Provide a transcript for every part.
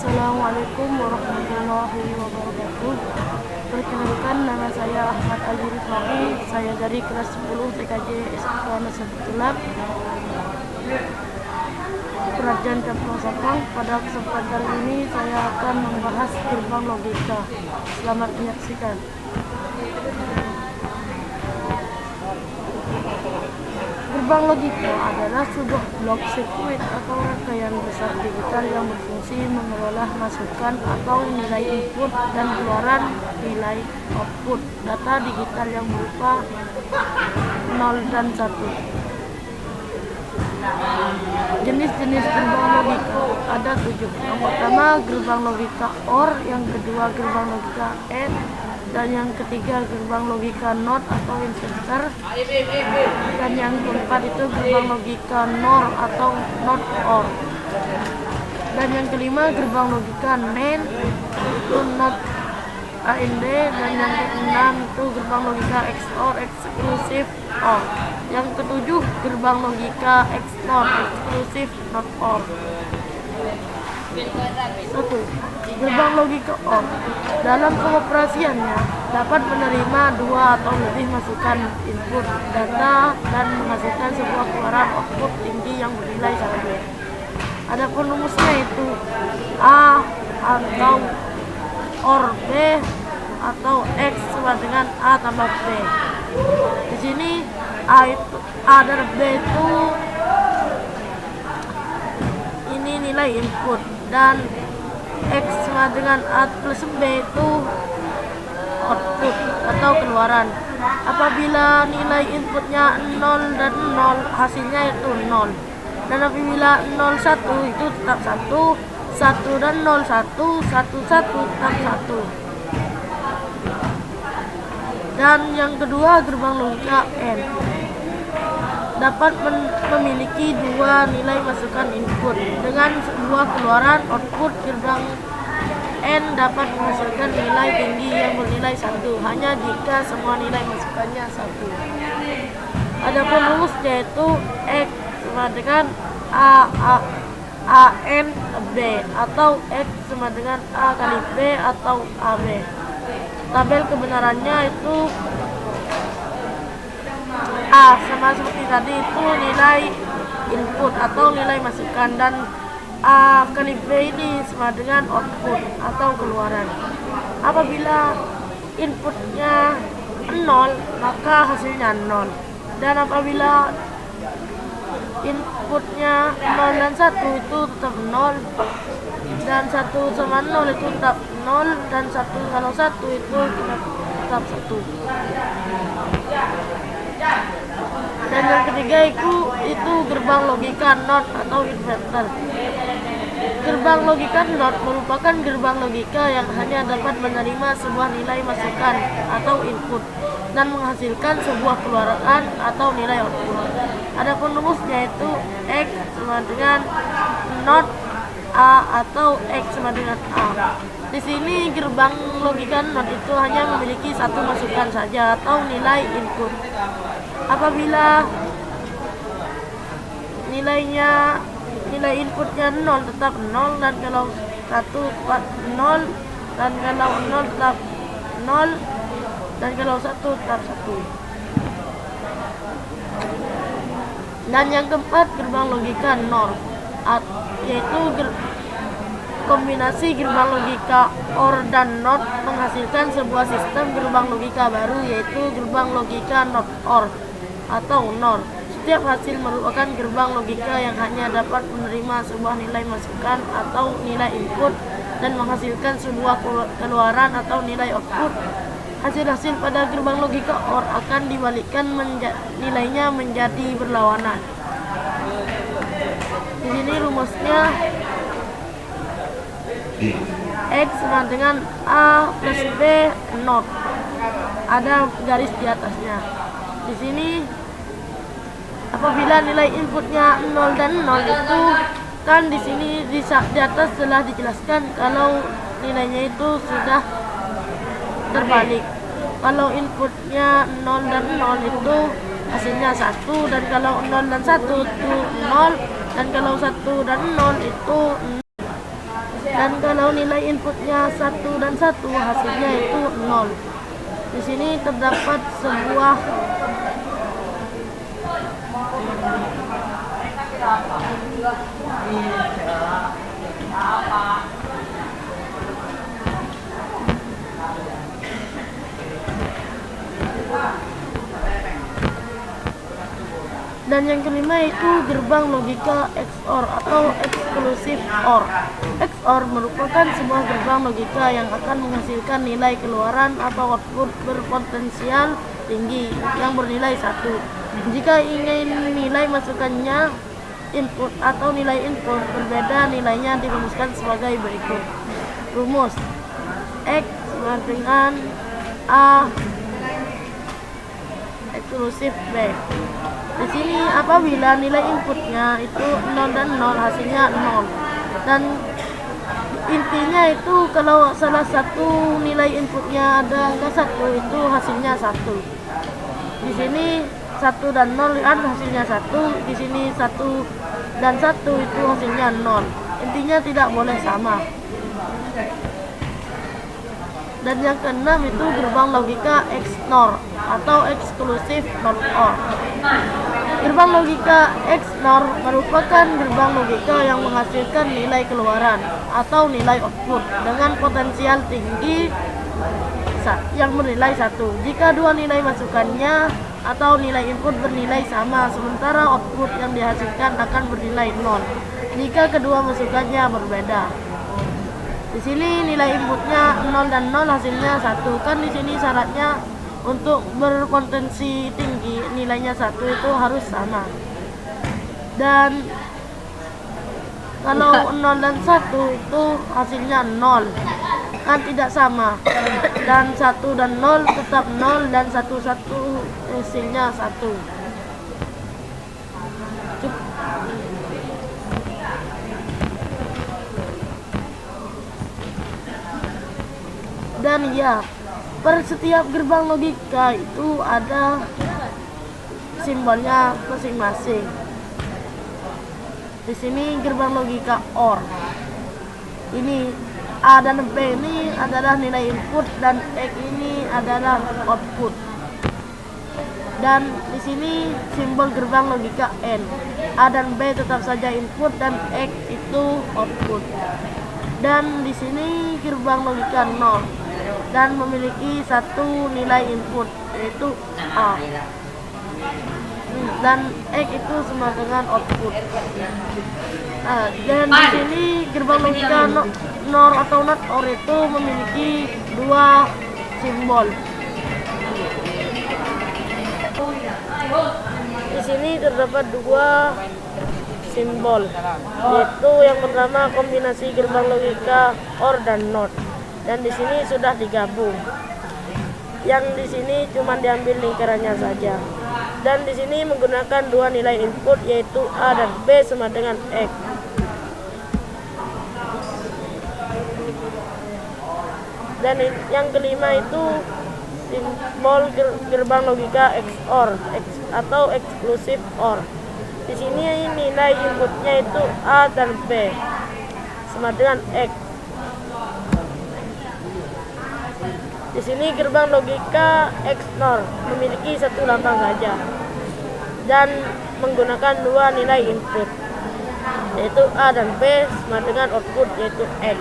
Assalamualaikum warahmatullahi wabarakatuh. Perkenalkan, nama saya Ahmad Ali Rifai. Saya dari kelas 10 TKJ SMK Nasrul Tulab, Kerajaan Kampung Sapang. Pada kesempatan ini saya akan membahas gerbang logika. Selamat menyaksikan. Gerbang logika adalah sebuah blok sirkuit atau rangkaian besar digital yang berfungsi mengelola masukan atau nilai input dan keluaran nilai output data digital yang berupa 0 dan 1. Jenis-jenis gerbang logika ada 7. Yang pertama gerbang logika OR, yang kedua gerbang logika AND, dan yang ketiga gerbang logika NOT atau inverter, dan yang keempat itu gerbang logika NOR atau NOT OR, dan yang kelima gerbang logika NAND itu NOT AND, dan yang keenam itu gerbang logika XOR eksklusif OR, yang ketujuh gerbang logika XNOR eksklusif NOT OR. 1. Gerbang logika OR dalam pengoperasiannya dapat menerima dua atau lebih masukan input data dan menghasilkan sebuah keluaran output tinggi yang bernilai 1. Adapun rumusnya itu A atau OR B atau X sama dengan A tambah B. Di sini A dan B itu ini nilai input, dan X sama dengan A plus B itu output atau keluaran. Apabila nilai inputnya 0 dan 0, hasilnya itu 0. Dan apabila 0 1 itu tetap 1, 1 dan 0 1, 1 1 tetap 1. Dan yang kedua gerbang logika AND dapat memiliki dua nilai masukan input dengan sebuah keluaran output. Gerbang AND dapat menghasilkan nilai tinggi yang bernilai 1 hanya jika semua nilai masukannya 1. Adapun rumusnya yaitu X sama dengan A N B atau X sama dengan A kali B atau AB. Tabel kebenarannya itu A sama seperti tadi itu nilai input atau nilai masukan, dan A kali B ini sama dengan output atau keluaran. Apabila inputnya 0 maka hasilnya 0, dan apabila inputnya 0 dan 1 itu tetap 0, dan 1 sama 0 itu tetap 0, dan 1 kalau 1 itu tetap 1. Dan yang ketiga itu gerbang logika NOT atau inverter. Gerbang logika NOT merupakan gerbang logika yang hanya dapat menerima sebuah nilai masukan atau input dan menghasilkan sebuah keluaran atau nilai output. Adapun rumusnya itu X sama dengan NOT A atau X sama dengan A. Di sini gerbang logika NOT itu hanya memiliki satu masukan saja atau nilai input. Apabila nilai inputnya 0 tetap 0, dan kalau 1 tetap 0, dan kalau 0 tetap 0, dan kalau 1 tetap 1. Dan yang keempat gerbang logika NOR, yaitu kombinasi gerbang logika OR dan NOT menghasilkan sebuah sistem gerbang logika baru, yaitu gerbang logika NOT OR atau NOR. Setiap hasil merupakan gerbang logika yang hanya dapat menerima sebuah nilai masukan atau nilai input dan menghasilkan sebuah keluaran atau nilai output. Hasil-hasil pada gerbang logika OR akan dibalikkan nilainya menjadi berlawanan. Di sini rumusnya X sama dengan A plus B NOT. Ada garis di atasnya. Di sini apabila nilai inputnya 0 dan 0 itu kan di sini di atas telah dijelaskan kalau nilainya itu sudah terbalik. Kalau inputnya 0 dan 0 itu hasilnya 1, dan kalau 0 dan 1 itu 0, dan kalau 1 dan 0 itu 0. Dan kalau nilai inputnya 1 dan 1, hasilnya itu 0. Di sini terdapat sebuah dan yang kelima itu gerbang logika XOR atau exclusive OR. XOR merupakan sebuah gerbang logika yang akan menghasilkan nilai keluaran atau output berpotensial tinggi yang bernilai 1. Jika ingin nilai masukannya input atau nilai input berbeda, nilainya dirumuskan sebagai berikut. Rumus X sama dengan A eksklusif B. Di sini apabila nilai inputnya itu 0 dan 0, hasilnya 0. Dan intinya itu kalau salah satu nilai inputnya ada angka 1, itu hasilnya 1. Di sini 1 dan 0 kan hasilnya 1, di sini 1 dan 1 itu hasilnya 0. Intinya tidak boleh sama. Dan yang keenam itu gerbang logika XNOR atau exclusive NOT OR. Gerbang logika XNOR merupakan gerbang logika yang menghasilkan nilai keluaran atau nilai output dengan potensial tinggi yang bernilai 1 jika dua nilai masukannya atau nilai input bernilai sama, sementara output yang dihasilkan akan bernilai 0 jika kedua masukannya berbeda. Di sini nilai inputnya 0 dan 0, hasilnya 1. Kan di sini syaratnya untuk berpotensi tinggi nilainya 1 itu harus sama. Dan kalau 0 dan 1 itu hasilnya 0. Kan tidak sama. Dan 1 dan 0 tetap 0 dan 1 hasilnya 1. Dan ya, per setiap gerbang logika itu ada simbolnya masing-masing. Di sini gerbang logika OR. Ini A dan B ini adalah nilai input dan X ini adalah output. Dan di sini simbol gerbang logika N. A dan B tetap saja input dan X itu output. Dan di sini gerbang logika 0 dan memiliki satu nilai input yaitu A. Dan X itu sama dengan output. Dan di sini gerbang logika NOR atau NOT OR itu memiliki dua simbol. Di sini terdapat dua simbol, yaitu yang pertama kombinasi gerbang logika OR dan NOT. Dan di sini sudah digabung. Yang di sini cuma diambil lingkarannya saja. Dan di sini menggunakan dua nilai input yaitu A dan B sama dengan X. Dan yang kelima itu simbol gerbang logika XOR atau exclusive OR. Di sini nilai inputnya itu A dan B sama dengan X. Di sini gerbang logika XNOR memiliki satu lambang saja dan menggunakan dua nilai input yaitu A dan B sama dengan output yaitu X.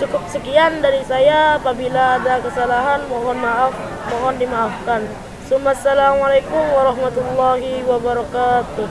Cukup sekian dari saya. Apabila ada kesalahan mohon dimaafkan. Assalamualaikum warahmatullahi wabarakatuh.